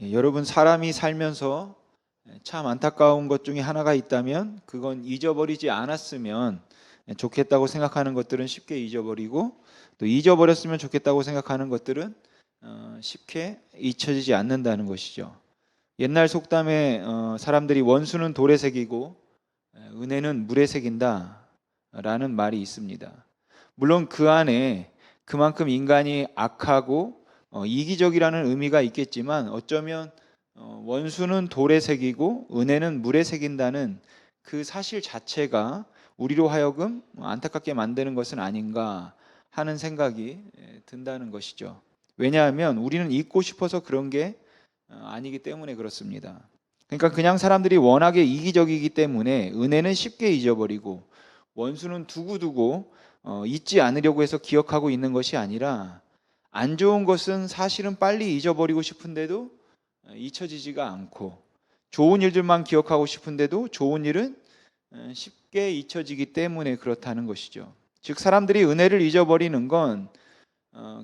여러분, 사람이 살면서 참 안타까운 것 중에 하나가 있다면 그건 잊어버리지 않았으면 좋겠다고 생각하는 것들은 쉽게 잊어버리고, 또 잊어버렸으면 좋겠다고 생각하는 것들은 쉽게 잊혀지지 않는다는 것이죠. 옛날 속담에 사람들이 원수는 돌에 새기고 은혜는 물에 새긴다 라는 말이 있습니다. 물론 그 안에 그만큼 인간이 악하고 이기적이라는 의미가 있겠지만, 어쩌면 원수는 돌에 새기고 은혜는 물에 새긴다는 그 사실 자체가 우리로 하여금 안타깝게 만드는 것은 아닌가 하는 생각이 든다는 것이죠. 왜냐하면 우리는 잊고 싶어서 그런 게 아니기 때문에 그렇습니다. 그러니까 그냥 사람들이 워낙에 이기적이기 때문에 은혜는 쉽게 잊어버리고, 원수는 두고두고 잊지 않으려고 해서 기억하고 있는 것이 아니라, 안 좋은 것은 사실은 빨리 잊어버리고 싶은데도 잊혀지지가 않고, 좋은 일들만 기억하고 싶은데도 좋은 일은 쉽게 잊혀지기 때문에 그렇다는 것이죠. 즉, 사람들이 은혜를 잊어버리는 건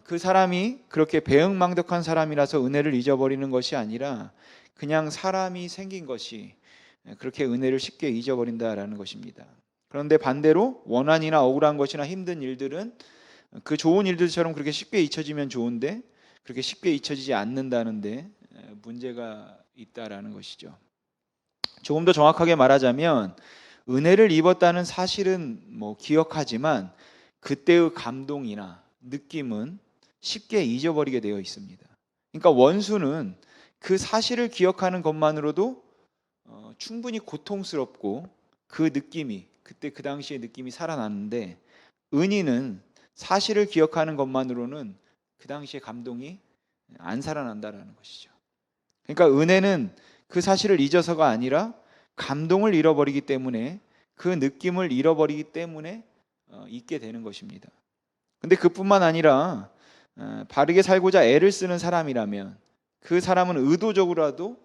그 사람이 그렇게 배은망덕한 사람이라서 은혜를 잊어버리는 것이 아니라, 그냥 사람이 생긴 것이 그렇게 은혜를 쉽게 잊어버린다라는 것입니다. 그런데 반대로 원한이나 억울한 것이나 힘든 일들은 그 좋은 일들처럼 그렇게 쉽게 잊혀지면 좋은데, 그렇게 쉽게 잊혀지지 않는다는데 문제가 있다라는 것이죠. 조금 더 정확하게 말하자면, 은혜를 입었다는 사실은 기억하지만 그때의 감동이나 느낌은 쉽게 잊어버리게 되어 있습니다. 그러니까 원수는 그 사실을 기억하는 것만으로도 충분히 고통스럽고, 그 느낌이, 그때 그 당시의 느낌이 살아나는데, 은인은 사실을 기억하는 것만으로는 그 당시의 감동이 안 살아난다라는 것이죠. 그러니까 은혜는 그 사실을 잊어서가 아니라 감동을 잃어버리기 때문에, 그 느낌을 잃어버리기 때문에 잊게 되는 것입니다. 근데 그뿐만 아니라 바르게 살고자 애를 쓰는 사람이라면, 그 사람은 의도적으로라도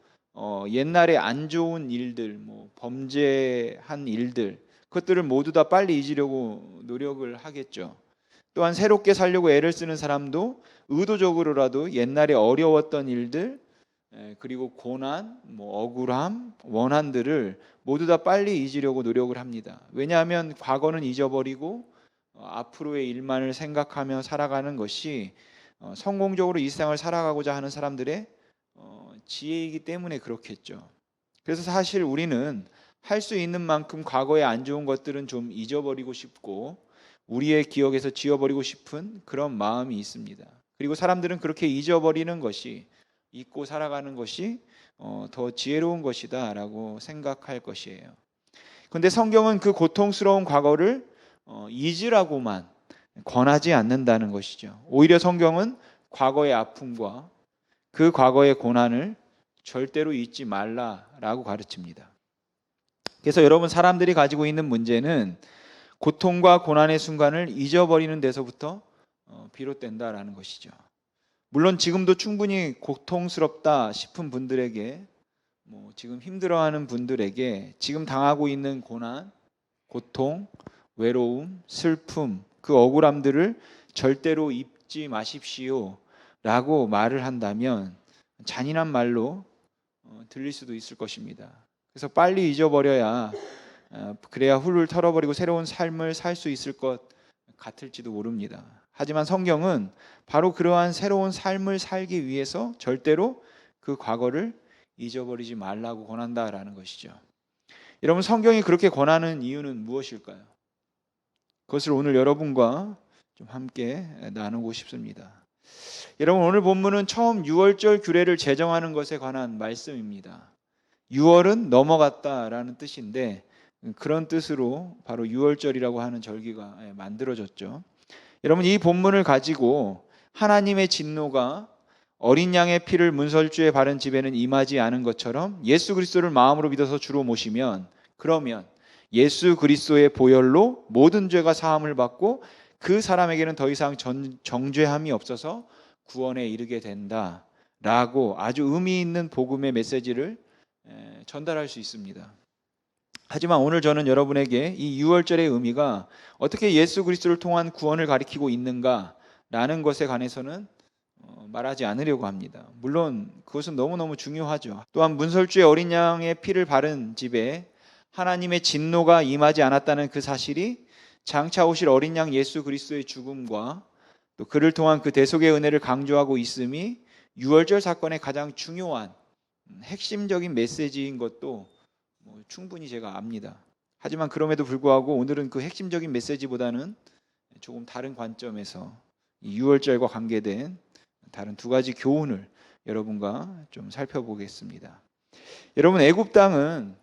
옛날에 안 좋은 일들, 범죄한 일들, 그것들을 모두 다 빨리 잊으려고 노력을 하겠죠. 또한 새롭게 살려고 애를 쓰는 사람도 의도적으로라도 옛날에 어려웠던 일들, 그리고 고난, 억울함, 원한들을 모두 다 빨리 잊으려고 노력을 합니다. 왜냐하면 과거는 잊어버리고 앞으로의 일만을 생각하며 살아가는 것이 성공적으로 이 세상을 살아가고자 하는 사람들의 지혜이기 때문에 그렇겠죠. 그래서 사실 우리는 할 수 있는 만큼 과거의 안 좋은 것들은 좀 잊어버리고 싶고, 우리의 기억에서 지워버리고 싶은 그런 마음이 있습니다. 그리고 사람들은 그렇게 잊어버리는 것이, 잊고 살아가는 것이 더 지혜로운 것이다 라고 생각할 것이에요. 그런데 성경은 그 고통스러운 과거를 잊으라고만 권하지 않는다는 것이죠. 오히려 성경은 과거의 아픔과 그 과거의 고난을 절대로 잊지 말라라고 가르칩니다. 그래서 여러분, 사람들이 가지고 있는 문제는 고통과 고난의 순간을 잊어버리는 데서부터 비롯된다라는 것이죠. 물론 지금도 충분히 고통스럽다 싶은 분들에게, 지금 힘들어하는 분들에게 지금 당하고 있는 고난, 고통, 외로움, 슬픔, 그 억울함들을 절대로 잊지 마십시오 라고 말을 한다면 잔인한 말로 들릴 수도 있을 것입니다. 그래서 빨리 잊어버려야, 그래야 훌훌 털어버리고 새로운 삶을 살 수 있을 것 같을지도 모릅니다. 하지만 성경은 바로 그러한 새로운 삶을 살기 위해서 절대로 그 과거를 잊어버리지 말라고 권한다라는 것이죠. 여러분, 성경이 그렇게 권하는 이유는 무엇일까요? 그것을 오늘 여러분과 좀 함께 나누고 싶습니다. 여러분, 오늘 본문은 처음 유월절 규례를 제정하는 것에 관한 말씀입니다. 유월은 넘어갔다라는 뜻인데, 그런 뜻으로 바로 유월절이라고 하는 절기가 만들어졌죠. 여러분, 이 본문을 가지고 하나님의 진노가 어린 양의 피를 문설주에 바른 집에는 임하지 않은 것처럼 예수 그리스도를 마음으로 믿어서 주로 모시면, 그러면 예수 그리스도의 보혈로 모든 죄가 사함을 받고 그 사람에게는 더 이상 정죄함이 없어서 구원에 이르게 된다라고 아주 의미 있는 복음의 메시지를 전달할 수 있습니다. 하지만 오늘 저는 여러분에게 이 유월절의 의미가 어떻게 예수 그리스도를 통한 구원을 가리키고 있는가라는 것에 관해서는 말하지 않으려고 합니다. 물론 그것은 너무너무 중요하죠. 또한 문설주의 어린 양의 피를 바른 집에 하나님의 진노가 임하지 않았다는 그 사실이 장차 오실 어린 양 예수 그리스도의 죽음과 또 그를 통한 그 대속의 은혜를 강조하고 있음이 유월절 사건의 가장 중요한 핵심적인 메시지인 것도 충분히 제가 압니다. 하지만 그럼에도 불구하고 오늘은 그 핵심적인 메시지보다는 조금 다른 관점에서 이 유월절과 관계된 다른 두 가지 교훈을 여러분과 좀 살펴보겠습니다. 여러분, 애굽 땅은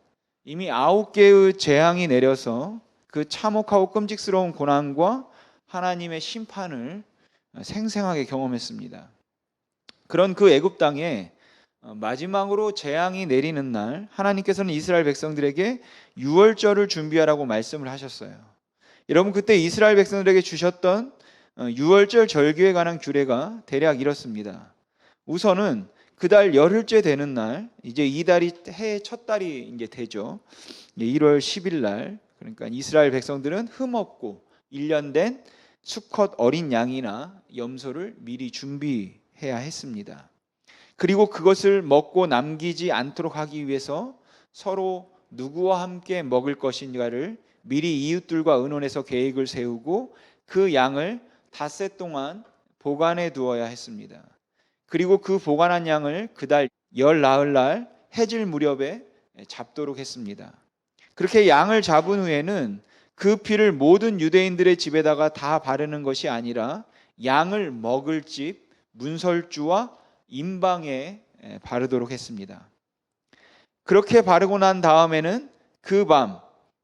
이미 9개의 재앙이 내려서 그 참혹하고 끔찍스러운 고난과 하나님의 심판을 생생하게 경험했습니다. 그런 그 애굽 땅에 마지막으로 재앙이 내리는 날 하나님께서는 이스라엘 백성들에게 유월절을 준비하라고 말씀을 하셨어요. 여러분, 그때 이스라엘 백성들에게 주셨던 유월절 절기에 관한 규례가 대략 이렇습니다. 우선은 그달 열흘째 되는 날, 이제 이 달이 해의 첫 달이 이제 되죠. 1월 10일 날, 그러니까 이스라엘 백성들은 흠없고 1년 된 수컷 어린 양이나 염소를 미리 준비해야 했습니다. 그리고 그것을 먹고 남기지 않도록 하기 위해서 서로 누구와 함께 먹을 것인가를 미리 이웃들과 의논해서 계획을 세우고 그 양을 닷새 동안 보관해 두어야 했습니다. 그리고 그 보관한 양을 그달 열 나흘 날 해질 무렵에 잡도록 했습니다. 그렇게 양을 잡은 후에는 그 피를 모든 유대인들의 집에다가 다 바르는 것이 아니라 양을 먹을 집 문설주와 임방에 바르도록 했습니다. 그렇게 바르고 난 다음에는 그 밤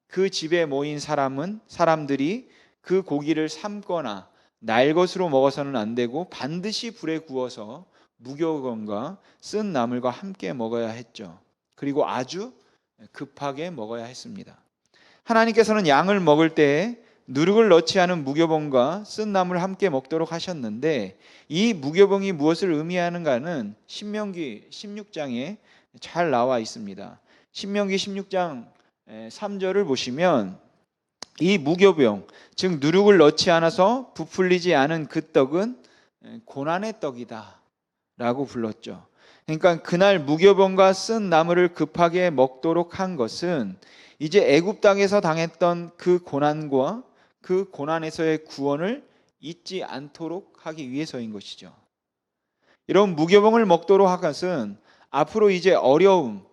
그 집에 모인 사람들이 그 고기를 삶거나 날 것으로 먹어서는 안 되고 반드시 불에 구워서 무교건과 쓴 나물과 함께 먹어야 했죠. 그리고 아주 급하게 먹어야 했습니다. 하나님께서는 양을 먹을 때에 누룩을 넣지 않은 무교병과 쓴 나물을 함께 먹도록 하셨는데 이 무교병이 무엇을 의미하는가는 신명기 16장에 잘 나와 있습니다. 신명기 16장 3절을 보시면 이 무교병, 즉 누룩을 넣지 않아서 부풀리지 않은 그 떡은 고난의 떡이다 라고 불렀죠. 그러니까 그날 무교병과 쓴 나물을 급하게 먹도록 한 것은 이제 애굽 땅에서 당했던 그 고난과 그 고난에서의 구원을 잊지 않도록 하기 위해서인 것이죠. 이런 무교병을 먹도록 한 것은 앞으로 이제 어려움,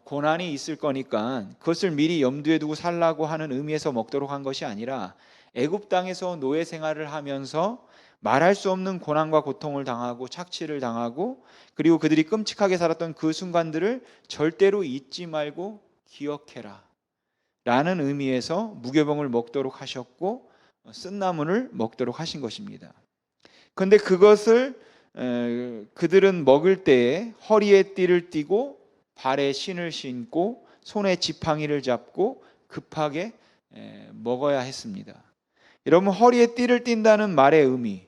고난이 있을 거니까 그것을 미리 염두에 두고 살라고 하는 의미에서 먹도록 한 것이 아니라 애굽 땅에서 노예 생활을 하면서 말할 수 없는 고난과 고통을 당하고 착취를 당하고 그리고 그들이 끔찍하게 살았던 그 순간들을 절대로 잊지 말고 기억해라 라는 의미에서 무교병을 먹도록 하셨고 쓴 나물을 먹도록 하신 것입니다. 그런데 그것을 그들은 먹을 때에 허리에 띠를 띠고 발에 신을 신고 손에 지팡이를 잡고 급하게 먹어야 했습니다. 여러분, 허리에 띠를 띈다는 말의 의미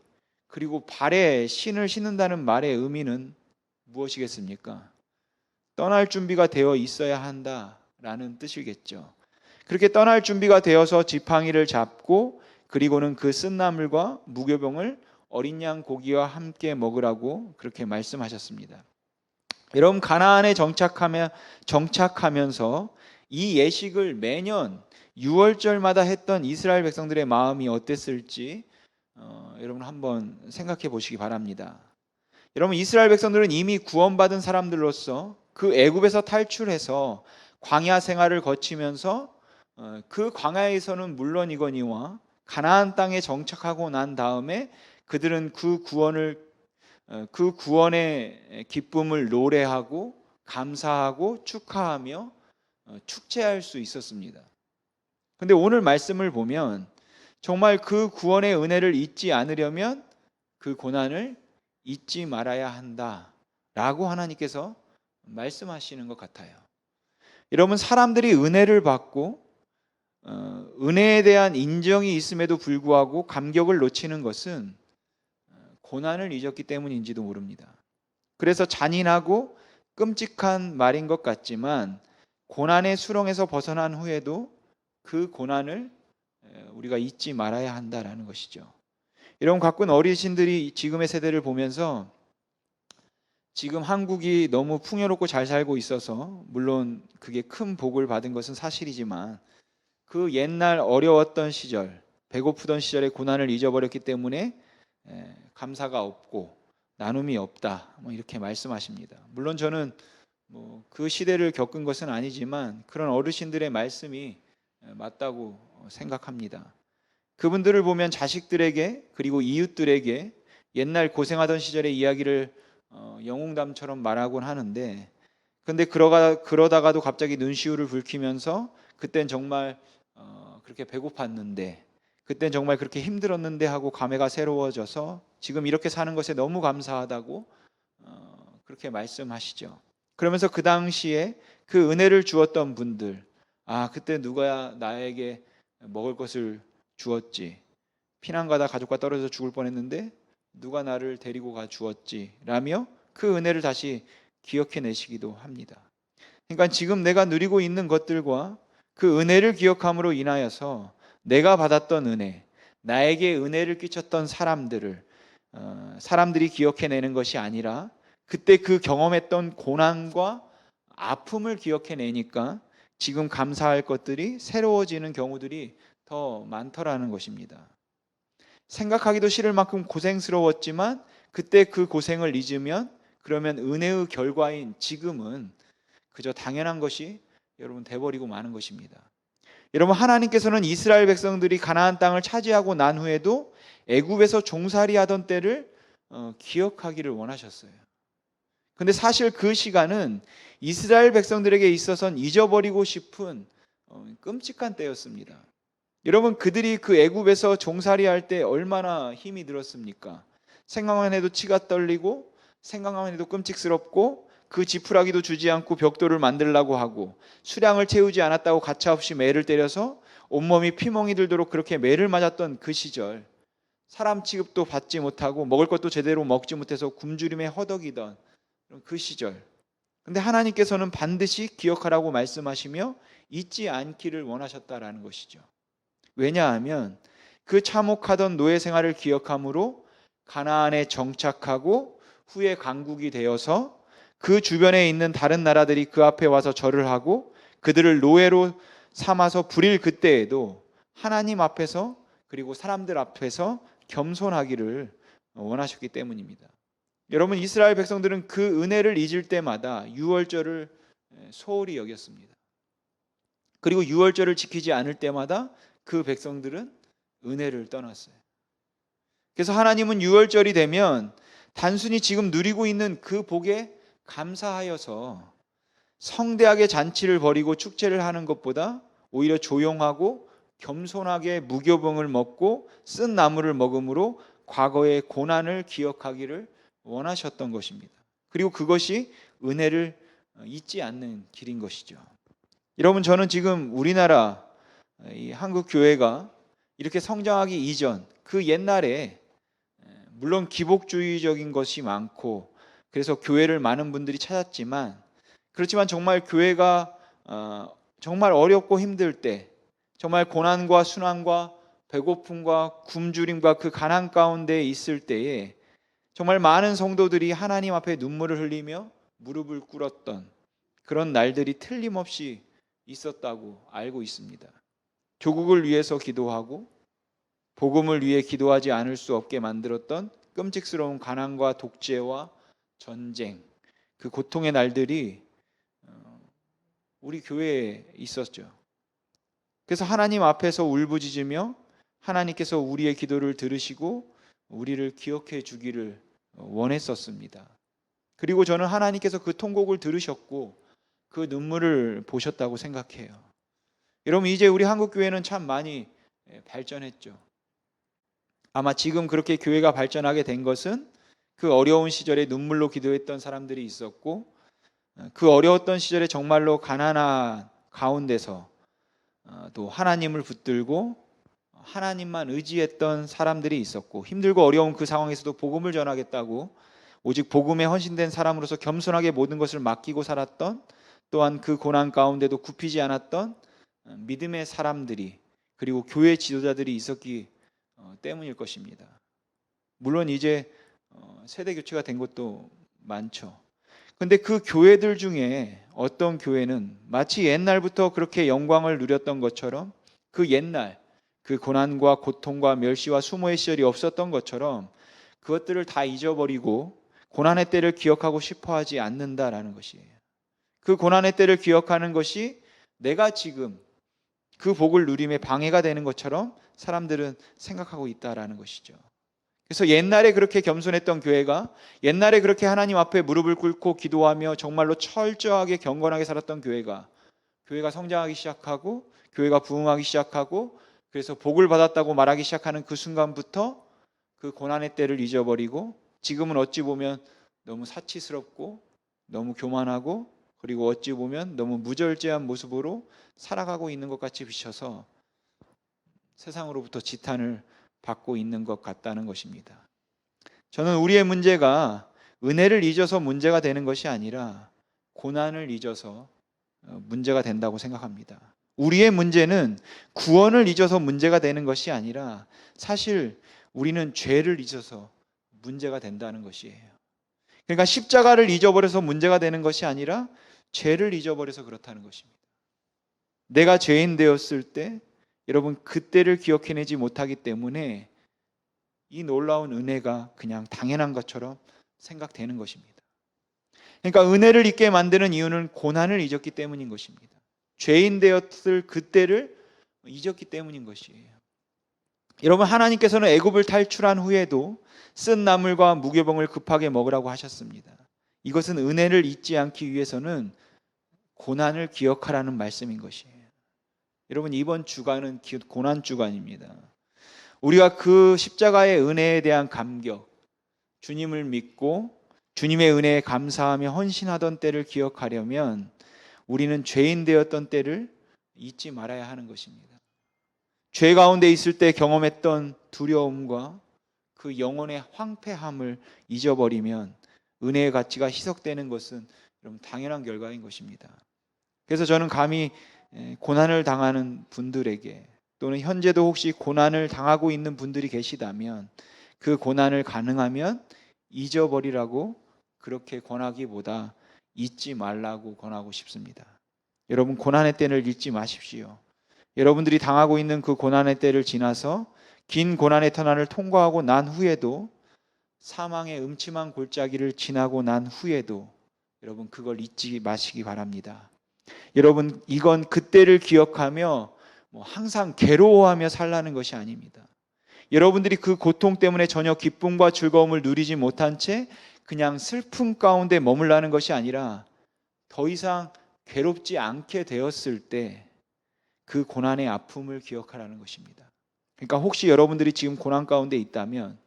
그리고 발에 신을 신는다는 말의 의미는 무엇이겠습니까? 떠날 준비가 되어 있어야 한다라는 뜻이겠죠. 그렇게 떠날 준비가 되어서 지팡이를 잡고 그리고는 그 쓴 나물과 무교병을 어린 양 고기와 함께 먹으라고 그렇게 말씀하셨습니다. 여러분, 가나안에 정착하면서 이 예식을 매년 6월절마다 했던 이스라엘 백성들의 마음이 어땠을지 여러분 한번 생각해 보시기 바랍니다. 여러분, 이스라엘 백성들은 이미 구원받은 사람들로서 그 애굽에서 탈출해서 광야 생활을 거치면서 그 광야에서는 물론이거니와 가나안 땅에 정착하고 난 다음에 그들은 그 구원의 기쁨을 노래하고 감사하고 축하하며 축제할 수 있었습니다. 그런데 오늘 말씀을 보면 정말 그 구원의 은혜를 잊지 않으려면 그 고난을 잊지 말아야 한다라고 하나님께서 말씀하시는 것 같아요. 여러분, 사람들이 은혜를 받고 은혜에 대한 인정이 있음에도 불구하고 감격을 놓치는 것은 고난을 잊었기 때문인지도 모릅니다. 그래서 잔인하고 끔찍한 말인 것 같지만 고난의 수렁에서 벗어난 후에도 그 고난을 우리가 잊지 말아야 한다라는 것이죠. 여러분, 가끔 어르신들이 지금의 세대를 보면서 지금 한국이 너무 풍요롭고 잘 살고 있어서 물론 그게 큰 복을 받은 것은 사실이지만 그 옛날 어려웠던 시절, 배고프던 시절의 고난을 잊어버렸기 때문에 감사가 없고 나눔이 없다, 뭐 이렇게 말씀하십니다. 물론 저는 뭐 그 시대를 겪은 것은 아니지만 그런 어르신들의 말씀이 맞다고 생각합니다. 그분들을 보면 자식들에게 그리고 이웃들에게 옛날 고생하던 시절의 이야기를 영웅담처럼 말하곤 하는데, 근데 그러다가도 갑자기 눈시울을 붉히면서 그땐 정말 그렇게 배고팠는데, 그땐 정말 그렇게 힘들었는데 하고 감회가 새로워져서 지금 이렇게 사는 것에 너무 감사하다고 그렇게 말씀하시죠. 그러면서 그 당시에 그 은혜를 주었던 분들, 아, 그때 누가 나에게 먹을 것을 주었지, 피난 가다 가족과 떨어져 죽을 뻔했는데 누가 나를 데리고 가 주었지 라며 그 은혜를 다시 기억해내시기도 합니다. 그러니까 지금 내가 누리고 있는 것들과 그 은혜를 기억함으로 인하여서 내가 받았던 은혜, 나에게 은혜를 끼쳤던 사람들이 기억해내는 것이 아니라 그때 그 경험했던 고난과 아픔을 기억해내니까 지금 감사할 것들이 새로워지는 경우들이 더 많더라는 것입니다. 생각하기도 싫을 만큼 고생스러웠지만 그때 그 고생을 잊으면 그러면 은혜의 결과인 지금은 그저 당연한 것이 여러분 돼버리고 마는 것입니다. 여러분, 하나님께서는 이스라엘 백성들이 가나안 땅을 차지하고 난 후에도 애굽에서 종살이하던 때를 기억하기를 원하셨어요. 근데 사실 그 시간은 이스라엘 백성들에게 있어서는 잊어버리고 싶은 끔찍한 때였습니다. 여러분, 그들이 그 애굽에서 종살이할 때 얼마나 힘이 들었습니까? 생각만 해도 치가 떨리고 생각만 해도 끔찍스럽고 그 지푸라기도 주지 않고 벽돌을 만들라고 하고 수량을 채우지 않았다고 가차없이 매를 때려서 온몸이 피멍이 들도록 그렇게 매를 맞았던 그 시절, 사람 취급도 받지 못하고 먹을 것도 제대로 먹지 못해서 굶주림에 허덕이던 그 시절, 근데 하나님께서는 반드시 기억하라고 말씀하시며 잊지 않기를 원하셨다라는 것이죠. 왜냐하면 그 참혹하던 노예 생활을 기억함으로 가나안에 정착하고 후에 강국이 되어서 그 주변에 있는 다른 나라들이 그 앞에 와서 절을 하고 그들을 노예로 삼아서 부릴 그때에도 하나님 앞에서 그리고 사람들 앞에서 겸손하기를 원하셨기 때문입니다. 여러분, 이스라엘 백성들은 그 은혜를 잊을 때마다 유월절을 소홀히 여겼습니다. 그리고 유월절을 지키지 않을 때마다 그 백성들은 은혜를 떠났어요. 그래서 하나님은 유월절이 되면 단순히 지금 누리고 있는 그 복에 감사하여서 성대하게 잔치를 벌이고 축제를 하는 것보다 오히려 조용하고 겸손하게 무교병을 먹고 쓴 나물을 먹음으로 과거의 고난을 기억하기를 원하셨던 것입니다. 그리고 그것이 은혜를 잊지 않는 길인 것이죠. 여러분, 저는 지금 우리나라 이 한국 교회가 이렇게 성장하기 이전 그 옛날에 물론 기복주의적인 것이 많고 그래서 교회를 많은 분들이 찾았지만, 그렇지만 정말 교회가 정말 어렵고 힘들 때, 정말 고난과 순환과 배고픔과 굶주림과 그 가난 가운데 있을 때에 정말 많은 성도들이 하나님 앞에 눈물을 흘리며 무릎을 꿇었던 그런 날들이 틀림없이 있었다고 알고 있습니다. 조국을 위해서 기도하고 복음을 위해 기도하지 않을 수 없게 만들었던 끔찍스러운 가난과 독재와 전쟁, 그 고통의 날들이 우리 교회에 있었죠. 그래서 하나님 앞에서 울부짖으며 하나님께서 우리의 기도를 들으시고 우리를 기억해 주기를 원했었습니다. 그리고 저는 하나님께서 그 통곡을 들으셨고 그 눈물을 보셨다고 생각해요. 여러분, 이제 우리 한국 교회는 참 많이 발전했죠. 아마 지금 그렇게 교회가 발전하게 된 것은 그 어려운 시절에 눈물로 기도했던 사람들이 있었고, 그 어려웠던 시절에 정말로 가난한 가운데서 또 하나님을 붙들고 하나님만 의지했던 사람들이 있었고, 힘들고 어려운 그 상황에서도 복음을 전하겠다고 오직 복음에 헌신된 사람으로서 겸손하게 모든 것을 맡기고 살았던, 또한 그 고난 가운데도 굽히지 않았던 믿음의 사람들이 그리고 교회 지도자들이 있었기 때문일 것입니다. 물론 이제 세대 교체가 된 것도 많죠. 근데 그 교회들 중에 어떤 교회는 마치 옛날부터 그렇게 영광을 누렸던 것처럼 그 옛날 그 고난과 고통과 멸시와 수모의 시절이 없었던 것처럼 그것들을 다 잊어버리고 고난의 때를 기억하고 싶어 하지 않는다라는 것이에요. 그 고난의 때를 기억하는 것이 내가 지금 그 복을 누림에 방해가 되는 것처럼 사람들은 생각하고 있다라는 것이죠. 그래서 옛날에 그렇게 겸손했던 교회가, 옛날에 그렇게 하나님 앞에 무릎을 꿇고 기도하며 정말로 철저하게 경건하게 살았던 교회가 성장하기 시작하고 교회가 부흥하기 시작하고 그래서 복을 받았다고 말하기 시작하는 그 순간부터 그 고난의 때를 잊어버리고 지금은 어찌 보면 너무 사치스럽고 너무 교만하고 그리고 어찌 보면 너무 무절제한 모습으로 살아가고 있는 것 같이 비춰서 세상으로부터 지탄을 받고 있는 것 같다는 것입니다. 저는 우리의 문제가 은혜를 잊어서 문제가 되는 것이 아니라 고난을 잊어서 문제가 된다고 생각합니다. 우리의 문제는 구원을 잊어서 문제가 되는 것이 아니라 사실 우리는 죄를 잊어서 문제가 된다는 것이에요. 그러니까 십자가를 잊어버려서 문제가 되는 것이 아니라 죄를 잊어버려서 그렇다는 것입니다. 내가 죄인 되었을 때 여러분 그때를 기억해내지 못하기 때문에 이 놀라운 은혜가 그냥 당연한 것처럼 생각되는 것입니다. 그러니까 은혜를 잊게 만드는 이유는 고난을 잊었기 때문인 것입니다. 죄인 되었을 그때를 잊었기 때문인 것이에요. 여러분 하나님께서는 애굽을 탈출한 후에도 쓴 나물과 무교병을 급하게 먹으라고 하셨습니다. 이것은 은혜를 잊지 않기 위해서는 고난을 기억하라는 말씀인 것이에요. 여러분 이번 주간은 고난 주간입니다. 우리가 그 십자가의 은혜에 대한 감격, 주님을 믿고 주님의 은혜에 감사하며 헌신하던 때를 기억하려면 우리는 죄인 되었던 때를 잊지 말아야 하는 것입니다. 죄 가운데 있을 때 경험했던 두려움과 그 영혼의 황폐함을 잊어버리면 은혜의 가치가 희석되는 것은 여러분 당연한 결과인 것입니다. 그래서 저는 감히 고난을 당하는 분들에게 또는 현재도 혹시 고난을 당하고 있는 분들이 계시다면 그 고난을 가능하면 잊어버리라고 그렇게 권하기보다 잊지 말라고 권하고 싶습니다. 여러분 고난의 때를 잊지 마십시오. 여러분들이 당하고 있는 그 고난의 때를 지나서 긴 고난의 터널을 통과하고 난 후에도 사망의 음침한 골짜기를 지나고 난 후에도 여러분 그걸 잊지 마시기 바랍니다. 여러분 이건 그때를 기억하며 항상 괴로워하며 살라는 것이 아닙니다. 여러분들이 그 고통 때문에 전혀 기쁨과 즐거움을 누리지 못한 채 그냥 슬픔 가운데 머물라는 것이 아니라 더 이상 괴롭지 않게 되었을 때 그 고난의 아픔을 기억하라는 것입니다. 그러니까 혹시 여러분들이 지금 고난 가운데 있다면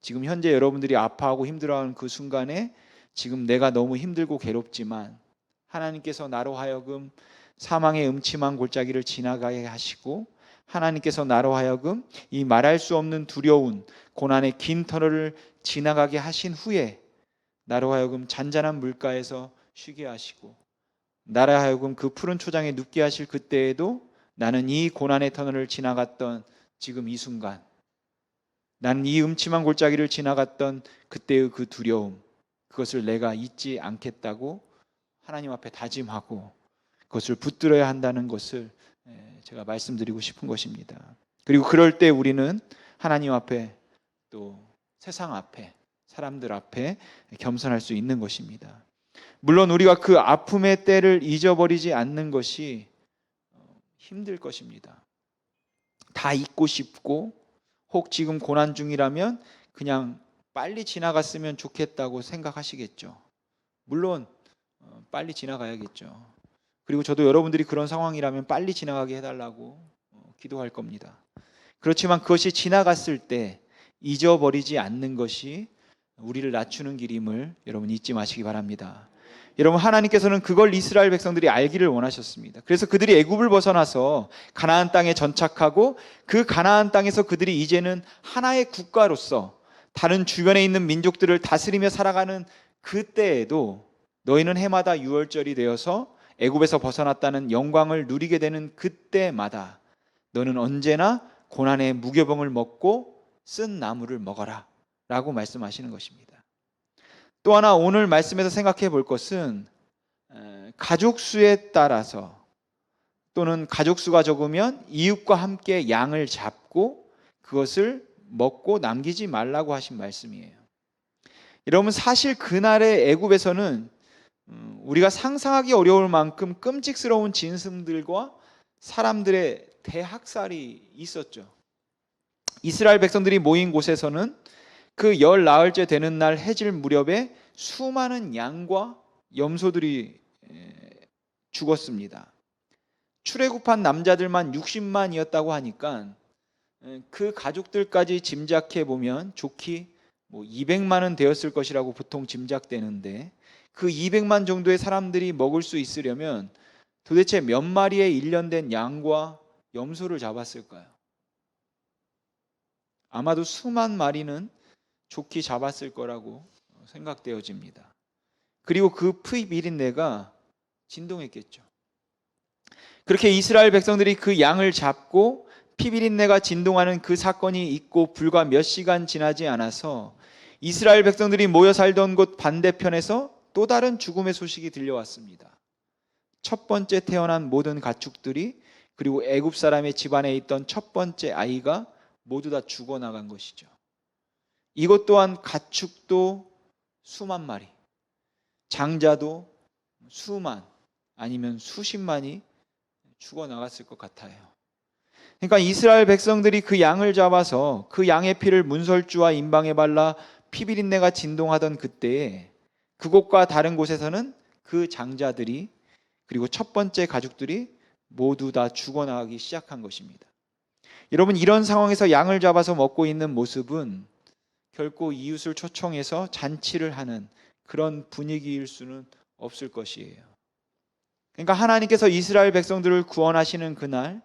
지금 현재 여러분들이 아파하고 힘들어하는 그 순간에 지금 내가 너무 힘들고 괴롭지만 하나님께서 나로 하여금 사망의 음침한 골짜기를 지나가게 하시고 하나님께서 나로 하여금 이 말할 수 없는 두려운 고난의 긴 터널을 지나가게 하신 후에 나로 하여금 잔잔한 물가에서 쉬게 하시고 나로 하여금 그 푸른 초장에 눕게 하실 그때에도 나는 이 고난의 터널을 지나갔던 지금 이 순간 나는 이 음침한 골짜기를 지나갔던 그때의 그 두려움 그것을 내가 잊지 않겠다고 하나님 앞에 다짐하고 그것을 붙들어야 한다는 것을 제가 말씀드리고 싶은 것입니다. 그리고 그럴 때 우리는 하나님 앞에 또 세상 앞에 사람들 앞에 겸손할 수 있는 것입니다. 물론 우리가 그 아픔의 때를 잊어버리지 않는 것이 힘들 것입니다. 다 잊고 싶고 혹 지금 고난 중이라면 그냥 빨리 지나갔으면 좋겠다고 생각하시겠죠. 물론 빨리 지나가야겠죠. 그리고 저도 여러분들이 그런 상황이라면 빨리 지나가게 해달라고 기도할 겁니다. 그렇지만 그것이 지나갔을 때 잊어버리지 않는 것이 우리를 낮추는 길임을 여러분 잊지 마시기 바랍니다. 여러분 하나님께서는 그걸 이스라엘 백성들이 알기를 원하셨습니다. 그래서 그들이 애굽을 벗어나서 가나안 땅에 전착하고 그 가나안 땅에서 그들이 이제는 하나의 국가로서 다른 주변에 있는 민족들을 다스리며 살아가는 그때에도 너희는 해마다 유월절이 되어서 애굽에서 벗어났다는 영광을 누리게 되는 그때마다 너는 언제나 고난의 무교병을 먹고 쓴 나물을 먹어라 라고 말씀하시는 것입니다. 또 하나 오늘 말씀에서 생각해 볼 것은 가족 수에 따라서 또는 가족 수가 적으면 이웃과 함께 양을 잡고 그것을 먹고 남기지 말라고 하신 말씀이에요. 여러분, 사실 그날의 애굽에서는 우리가 상상하기 어려울 만큼 끔찍스러운 진승들과 사람들의 대학살이 있었죠. 이스라엘 백성들이 모인 곳에서는 그 열 나흘째 되는 날 해질 무렵에 수많은 양과 염소들이 죽었습니다. 출애굽한 남자들만 60만이었다고 하니까 그 가족들까지 짐작해 보면 좋기 200만은 되었을 것이라고 보통 짐작되는데, 그 200만 정도의 사람들이 먹을 수 있으려면 도대체 몇 마리의 일련된 양과 염소를 잡았을까요? 아마도 수만 마리는 좋게 잡았을 거라고 생각되어집니다. 그리고 그 피비린내가 진동했겠죠. 그렇게 이스라엘 백성들이 그 양을 잡고 피비린내가 진동하는 그 사건이 있고 불과 몇 시간 지나지 않아서 이스라엘 백성들이 모여 살던 곳 반대편에서 또 다른 죽음의 소식이 들려왔습니다. 첫 번째 태어난 모든 가축들이, 그리고 애굽 사람의 집안에 있던 첫 번째 아이가 모두 다 죽어나간 것이죠. 이것 또한 가축도 수만 마리, 장자도 수만 아니면 수십만이 죽어나갔을 것 같아요. 그러니까 이스라엘 백성들이 그 양을 잡아서 그 양의 피를 문설주와 임방에 발라 피비린내가 진동하던 그때에 그곳과 다른 곳에서는 그 장자들이, 그리고 첫 번째 가축들이 모두 다 죽어나가기 시작한 것입니다. 여러분, 이런 상황에서 양을 잡아서 먹고 있는 모습은 결코 이웃을 초청해서 잔치를 하는 그런 분위기일 수는 없을 것이에요. 그러니까 하나님께서 이스라엘 백성들을 구원하시는 그날,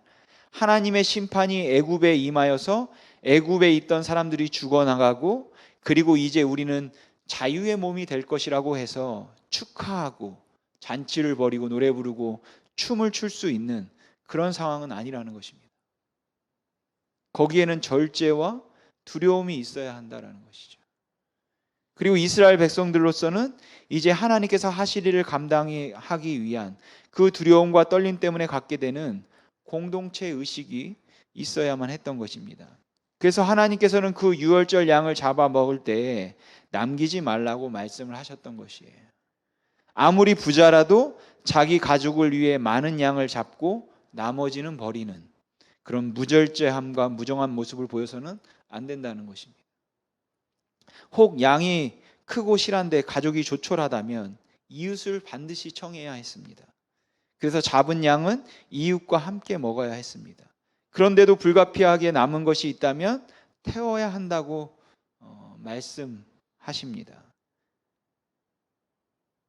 하나님의 심판이 애굽에 임하여서 애굽에 있던 사람들이 죽어나가고, 그리고 이제 우리는 자유의 몸이 될 것이라고 해서 축하하고 잔치를 벌이고 노래 부르고 춤을 출 수 있는 그런 상황은 아니라는 것입니다. 거기에는 절제와 두려움이 있어야 한다는 것이죠. 그리고 이스라엘 백성들로서는 이제 하나님께서 하실 일을 감당하기 위한 그 두려움과 떨림 때문에 갖게 되는 공동체 의식이 있어야만 했던 것입니다. 그래서 하나님께서는 그 유월절 양을 잡아 먹을 때에 남기지 말라고 말씀을 하셨던 것이에요. 아무리 부자라도 자기 가족을 위해 많은 양을 잡고 나머지는 버리는 그런 무절제함과 무정한 모습을 보여서는 안 된다는 것입니다. 혹 양이 크고 실한데 가족이 조촐하다면 이웃을 반드시 청해야 했습니다. 그래서 잡은 양은 이웃과 함께 먹어야 했습니다. 그런데도 불가피하게 남은 것이 있다면 태워야 한다고 말씀하십니다.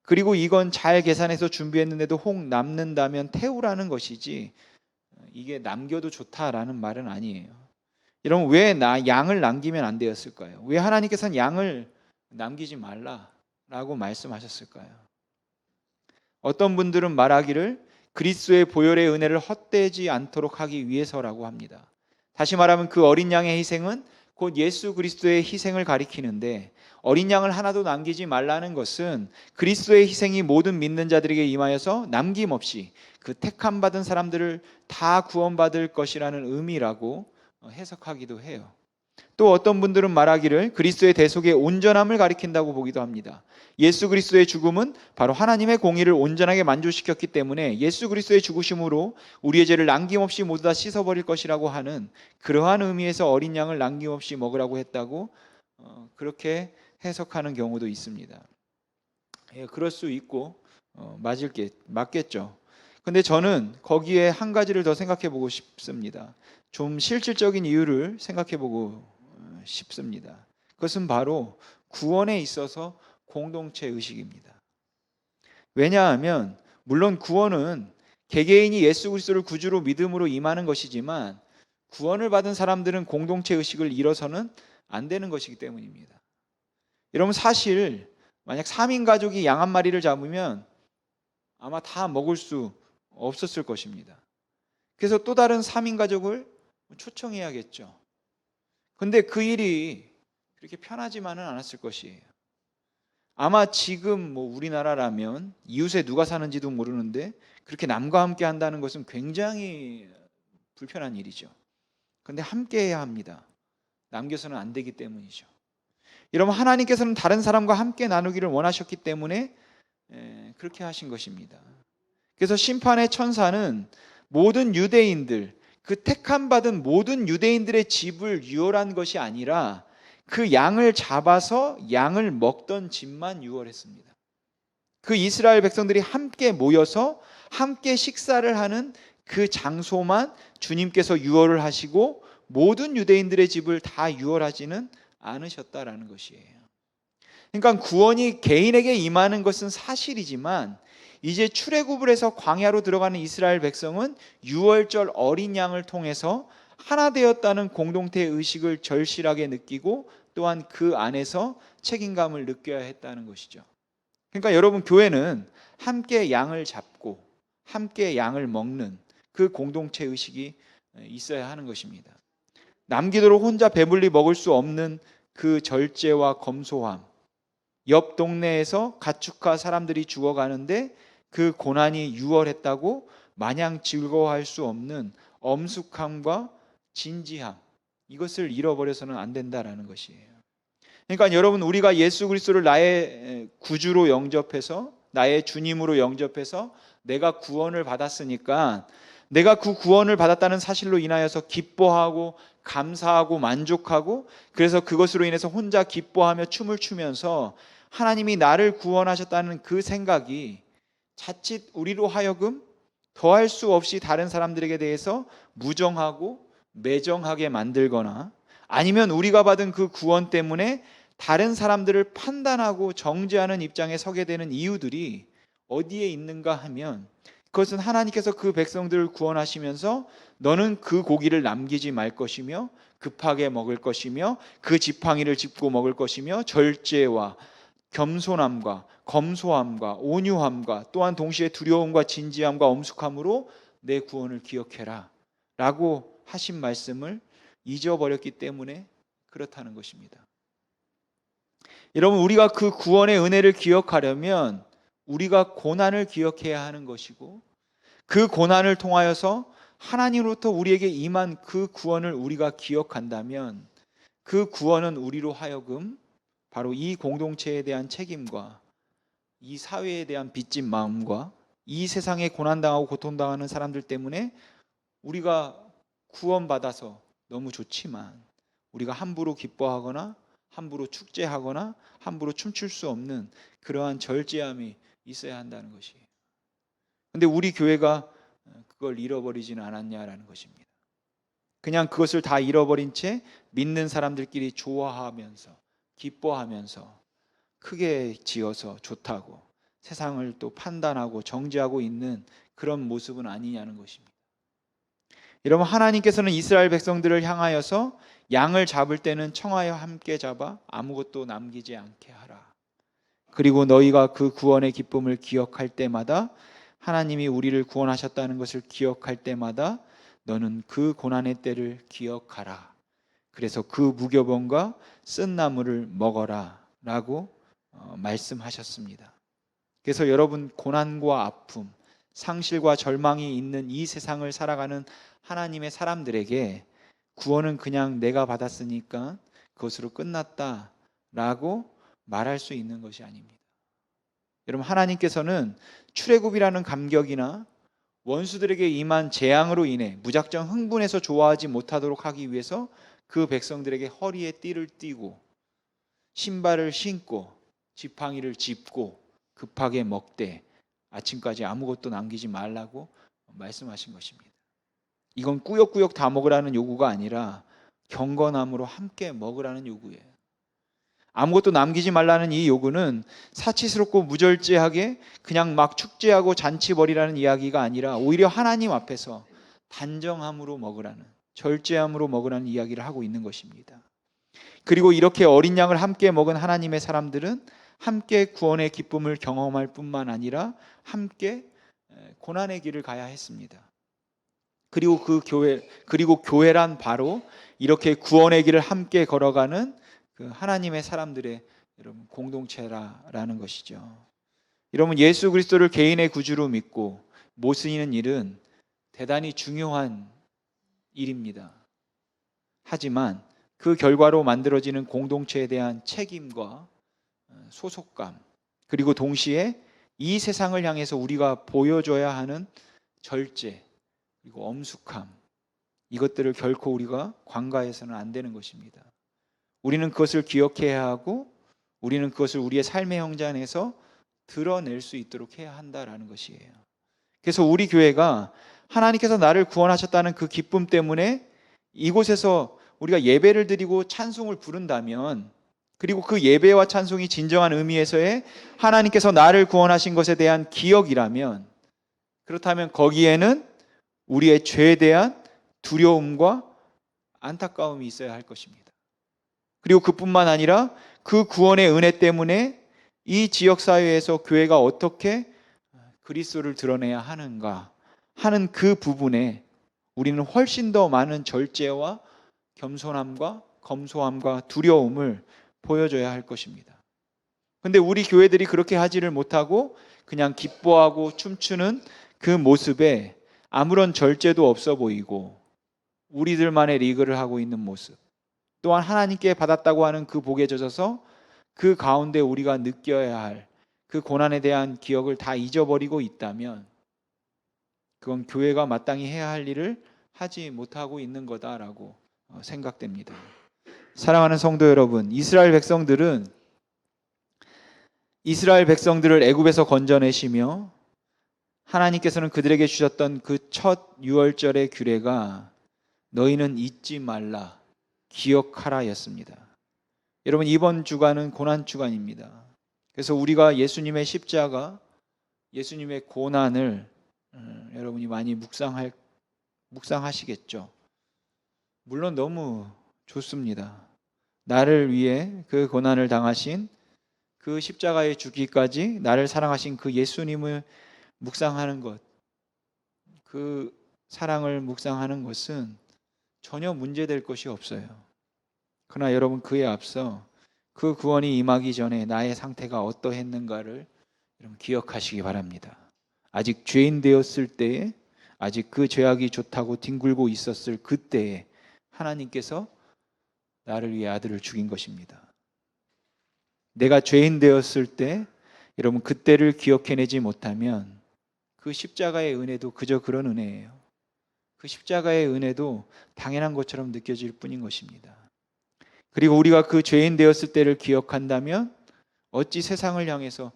그리고 이건 잘 계산해서 준비했는데도 혹 남는다면 태우라는 것이지, 이게 남겨도 좋다라는 말은 아니에요. 여러분, 왜 양을 남기면 안 되었을까요? 왜 하나님께서는 양을 남기지 말라라고 말씀하셨을까요? 어떤 분들은 말하기를 그리스도의 보혈의 은혜를 헛되지 않도록 하기 위해서라고 합니다. 다시 말하면 그 어린 양의 희생은 곧 예수 그리스도의 희생을 가리키는데, 어린 양을 하나도 남기지 말라는 것은 그리스도의 희생이 모든 믿는 자들에게 임하여서 남김없이 그 택함 받은 사람들을 다 구원받을 것이라는 의미라고 해석하기도 해요. 또 어떤 분들은 말하기를 그리스도의 대속의 온전함을 가리킨다고 보기도 합니다. 예수 그리스도의 죽음은 바로 하나님의 공의를 온전하게 만족시켰기 때문에 예수 그리스도의 죽으심으로 우리의 죄를 남김없이 모두 다 씻어버릴 것이라고 하는 그러한 의미에서 어린 양을 남김없이 먹으라고 했다고 그렇게 해석하는 경우도 있습니다. 그럴 수 있고 맞겠죠. 근데 저는 거기에 한 가지를 더 생각해 보고 싶습니다. 좀 실질적인 이유를 생각해 보고 싶습니다. 그것은 바로 구원에 있어서 공동체 의식입니다. 왜냐하면 물론 구원은 개개인이 예수 그리스도를 구주로 믿음으로 임하는 것이지만, 구원을 받은 사람들은 공동체 의식을 잃어서는 안 되는 것이기 때문입니다. 여러분, 사실 만약 3인 가족이 양 한 마리를 잡으면 아마 다 먹을 수 없었을 것입니다. 그래서 또 다른 3인 가족을 초청해야겠죠. 근데 그 일이 그렇게 편하지만은 않았을 것이에요. 아마 지금 우리나라라면 이웃에 누가 사는지도 모르는데 그렇게 남과 함께 한다는 것은 굉장히 불편한 일이죠. 그런데 함께 해야 합니다. 남겨서는 안 되기 때문이죠. 여러분, 하나님께서는 다른 사람과 함께 나누기를 원하셨기 때문에 그렇게 하신 것입니다. 그래서 심판의 천사는 모든 유대인들, 그 택함 받은 모든 유대인들의 집을 유월한 것이 아니라 그 양을 잡아서 양을 먹던 집만 유월했습니다. 그 이스라엘 백성들이 함께 모여서 함께 식사를 하는 그 장소만 주님께서 유월을 하시고 모든 유대인들의 집을 다 유월하지는 않으셨다라는 것이에요. 그러니까 구원이 개인에게 임하는 것은 사실이지만 이제 출애굽을 해서 광야로 들어가는 이스라엘 백성은 유월절 어린 양을 통해서 하나 되었다는 공동체 의식을 절실하게 느끼고 또한 그 안에서 책임감을 느껴야 했다는 것이죠. 그러니까 여러분, 교회는 함께 양을 잡고 함께 양을 먹는 그 공동체 의식이 있어야 하는 것입니다. 남기도록 혼자 배불리 먹을 수 없는 그 절제와 검소함, 옆 동네에서 가축화 사람들이 죽어가는데 그 고난이 유월했다고 마냥 즐거워할 수 없는 엄숙함과 진지함, 이것을 잃어버려서는 안 된다라는 것이에요. 그러니까 여러분, 우리가 예수 그리스도를 나의 구주로 영접해서 나의 주님으로 영접해서 내가 구원을 받았으니까 내가 그 구원을 받았다는 사실로 인하여서 기뻐하고 감사하고 만족하고, 그래서 그것으로 인해서 혼자 기뻐하며 춤을 추면서 하나님이 나를 구원하셨다는 그 생각이 자칫 우리로 하여금 더할 수 없이 다른 사람들에게 대해서 무정하고 매정하게 만들거나, 아니면 우리가 받은 그 구원 때문에 다른 사람들을 판단하고 정죄하는 입장에 서게 되는 이유들이 어디에 있는가 하면, 그것은 하나님께서 그 백성들을 구원하시면서 너는 그 고기를 남기지 말 것이며 급하게 먹을 것이며 그 지팡이를 짚고 먹을 것이며 절제와 겸손함과 검소함과 온유함과 또한 동시에 두려움과 진지함과 엄숙함으로 내 구원을 기억해라 라고 하신 말씀을 잊어버렸기 때문에 그렇다는 것입니다. 여러분, 우리가 그 구원의 은혜를 기억하려면 우리가 고난을 기억해야 하는 것이고, 그 고난을 통하여서 하나님으로부터 우리에게 임한 그 구원을 우리가 기억한다면 그 구원은 우리로 하여금 바로 이 공동체에 대한 책임과 이 사회에 대한 빚진 마음과 이 세상에 고난당하고 고통당하는 사람들 때문에 우리가 구원받아서 너무 좋지만 우리가 함부로 기뻐하거나 함부로 축제하거나 함부로 춤출 수 없는 그러한 절제함이 있어야 한다는 것이에요. 근데 우리 교회가 그걸 잃어버리지는 않았냐라는 것입니다. 그냥 그것을 다 잃어버린 채 믿는 사람들끼리 좋아하면서 기뻐하면서 크게 지어서 좋다고 세상을 또 판단하고 정죄하고 있는 그런 모습은 아니냐는 것입니다. 여러분, 하나님께서는 이스라엘 백성들을 향하여서 양을 잡을 때는 청하여 함께 잡아 아무것도 남기지 않게 하라. 그리고 너희가 그 구원의 기쁨을 기억할 때마다, 하나님이 우리를 구원하셨다는 것을 기억할 때마다 너는 그 고난의 때를 기억하라. 그래서 그 무교병과 쓴 나물을 먹어라 라고 말씀하셨습니다. 그래서 여러분, 고난과 아픔, 상실과 절망이 있는 이 세상을 살아가는 하나님의 사람들에게 구원은 그냥 내가 받았으니까 그것으로 끝났다라고 말할 수 있는 것이 아닙니다. 여러분, 하나님께서는 출애굽이라는 감격이나 원수들에게 임한 재앙으로 인해 무작정 흥분해서 좋아하지 못하도록 하기 위해서 그 백성들에게 허리에 띠를 띠고 신발을 신고 지팡이를 짚고 급하게 먹되 아침까지 아무것도 남기지 말라고 말씀하신 것입니다. 이건 꾸역꾸역 다 먹으라는 요구가 아니라 경건함으로 함께 먹으라는 요구예요. 아무것도 남기지 말라는 이 요구는 사치스럽고 무절제하게 그냥 막 축제하고 잔치 벌이라는 이야기가 아니라 오히려 하나님 앞에서 단정함으로 먹으라는, 절제함으로 먹으라는 이야기를 하고 있는 것입니다. 그리고 이렇게 어린 양을 함께 먹은 하나님의 사람들은 함께 구원의 기쁨을 경험할 뿐만 아니라 함께 고난의 길을 가야 했습니다. 그리고 교회란 바로 이렇게 구원의 길을 함께 걸어가는 그 하나님의 사람들의 여러분 공동체라는 것이죠. 여러분 예수 그리스도를 개인의 구주로 믿고 못 쓰이는 일은 대단히 중요한 일입니다. 하지만 그 결과로 만들어지는 공동체에 대한 책임과 소속감, 그리고 동시에 이 세상을 향해서 우리가 보여줘야 하는 절제, 그리고 엄숙함, 이것들을 결코 우리가 관가해서는 안 되는 것입니다. 우리는 그것을 기억해야 하고 우리는 그것을 우리의 삶의 현장에서 드러낼 수 있도록 해야 한다라는 것이에요. 그래서 우리 교회가 하나님께서 나를 구원하셨다는 그 기쁨 때문에 이곳에서 우리가 예배를 드리고 찬송을 부른다면, 그리고 그 예배와 찬송이 진정한 의미에서의 하나님께서 나를 구원하신 것에 대한 기억이라면, 그렇다면 거기에는 우리의 죄에 대한 두려움과 안타까움이 있어야 할 것입니다. 그리고 그뿐만 아니라 그 구원의 은혜 때문에 이 지역사회에서 교회가 어떻게 그리스도를 드러내야 하는가 하는 그 부분에 우리는 훨씬 더 많은 절제와 겸손함과 검소함과 두려움을 보여줘야 할 것입니다. 근데 우리 교회들이 그렇게 하지를 못하고 그냥 기뻐하고 춤추는 그 모습에 아무런 절제도 없어 보이고 우리들만의 리그를 하고 있는 모습, 또한 하나님께 받았다고 하는 그 복에 젖어서 그 가운데 우리가 느껴야 할 그 고난에 대한 기억을 다 잊어버리고 있다면 그건 교회가 마땅히 해야 할 일을 하지 못하고 있는 거다라고 생각됩니다. 사랑하는 성도 여러분, 이스라엘 백성들을 애굽에서 건져내시며 하나님께서는 그들에게 주셨던 그 첫 유월절의 규례가 너희는 잊지 말라, 기억하라였습니다. 여러분, 이번 주간은 고난 주간입니다. 그래서 우리가 예수님의 십자가, 예수님의 고난을 여러분이 많이 묵상하시겠죠. 물론 너무 좋습니다. 나를 위해 그 고난을 당하신 그 십자가에 죽기까지 나를 사랑하신 그 예수님을 묵상하는 것, 그 사랑을 묵상하는 것은 전혀 문제될 것이 없어요. 그러나 여러분, 그에 앞서 그 구원이 임하기 전에 나의 상태가 어떠했는가를 여러분 기억하시기 바랍니다. 아직 죄인 되었을 때에, 아직 그 죄악이 좋다고 뒹굴고 있었을 그때에 하나님께서 나를 위해 아들을 죽인 것입니다. 내가 죄인 되었을 때 여러분 그때를 기억해내지 못하면 그 십자가의 은혜도 그저 그런 은혜예요. 그 십자가의 은혜도 당연한 것처럼 느껴질 뿐인 것입니다. 그리고 우리가 그 죄인 되었을 때를 기억한다면 어찌 세상을 향해서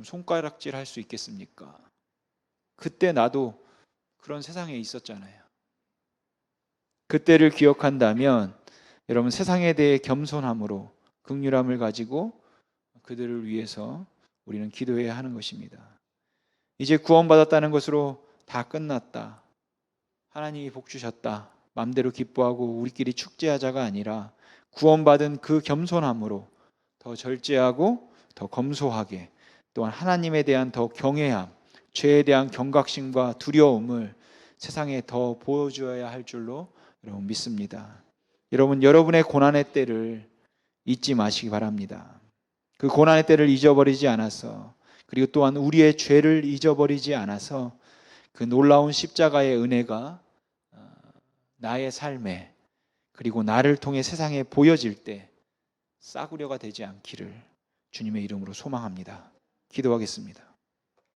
손가락질 할 수 있겠습니까? 그때 나도 그런 세상에 있었잖아요. 그때를 기억한다면 여러분 세상에 대해 겸손함으로 긍휼함을 가지고 그들을 위해서 우리는 기도해야 하는 것입니다. 이제 구원받았다는 것으로 다 끝났다, 하나님이 복 주셨다, 마음대로 기뻐하고 우리끼리 축제하자가 아니라 구원받은 그 겸손함으로 더 절제하고 더 검소하게, 또한 하나님에 대한 더 경외함, 죄에 대한 경각심과 두려움을 세상에 더 보여주어야 할 줄로 여러분 믿습니다. 여러분, 여러분의 고난의 때를 잊지 마시기 바랍니다. 그 고난의 때를 잊어버리지 않아서, 그리고 또한 우리의 죄를 잊어버리지 않아서 그 놀라운 십자가의 은혜가 나의 삶에, 그리고 나를 통해 세상에 보여질 때 싸구려가 되지 않기를 주님의 이름으로 소망합니다. 기도하겠습니다.